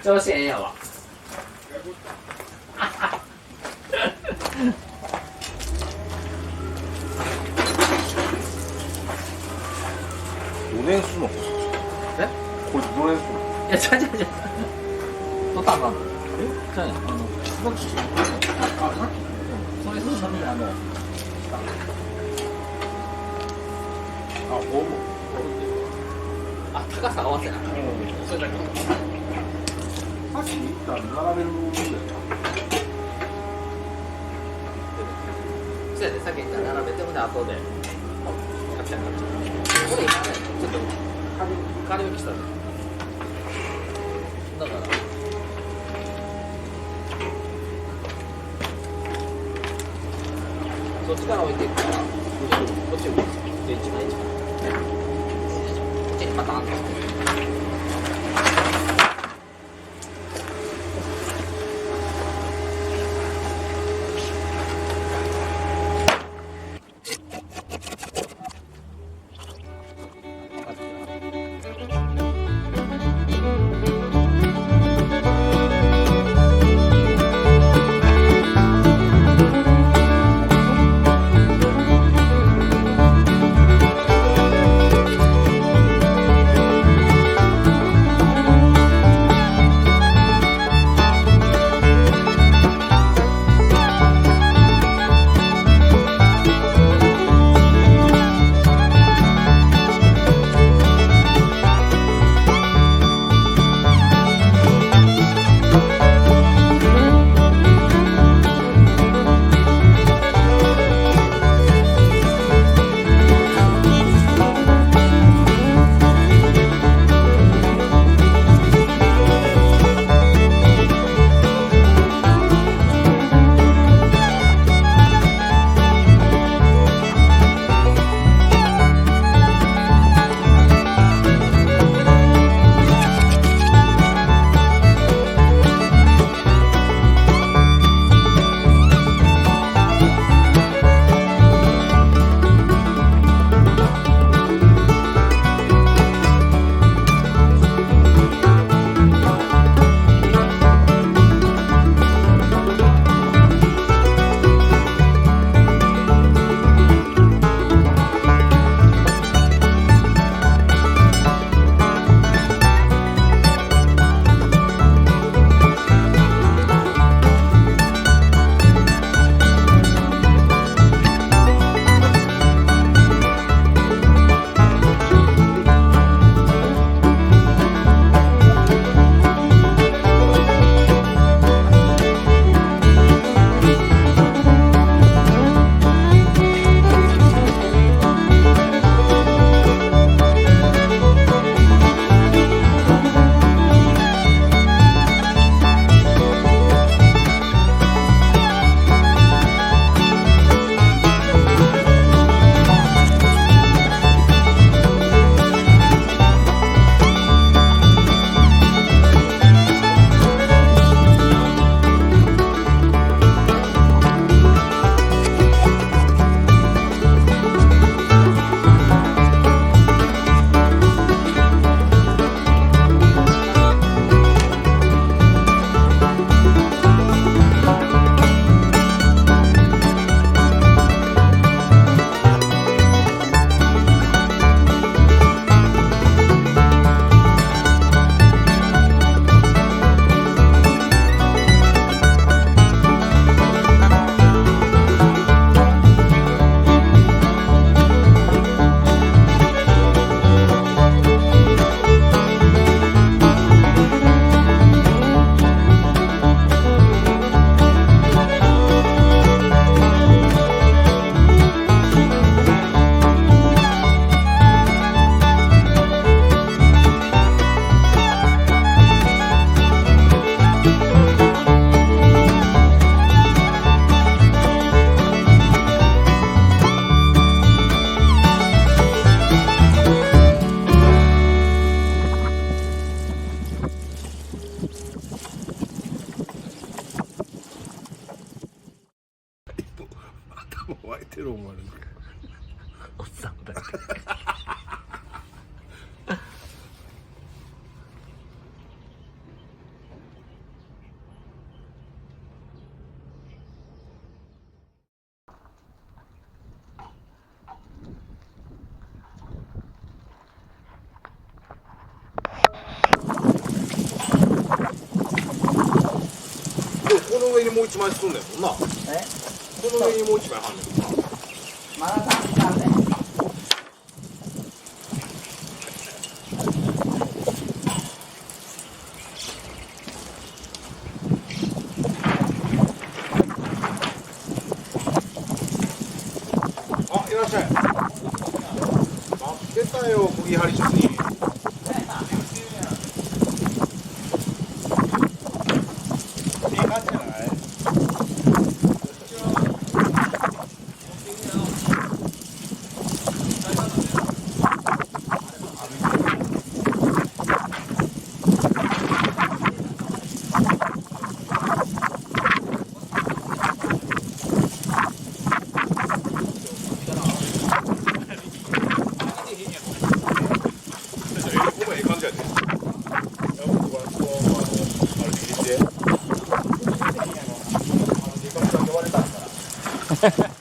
調子ええやわ。どねんすの？え？こいつどねんすの？いや、ちゃトタンなの。じゃあね、すごくそれするためにホーム。高さ合わせない。それだけ。さっき言った並べる部分ですか？そうやで、さっき言ったら並べてもね、後で。カチャカチャ。これ今ね、ちょっと軽くしたね。だから。そっちから置いていくから、こっちをで一番いい。こっちにパターンと。湧いてる思われるおっさんだけもう一枚進んでんもんな。こえの上にもう一枚はんねんもんな。まだ3時間ね。あ、いらっしゃい。待ってたよ、釘張り職人。いい感じじゃない？ええ感じやで。僕はこうあれ入れて。時間だけ割れたんから。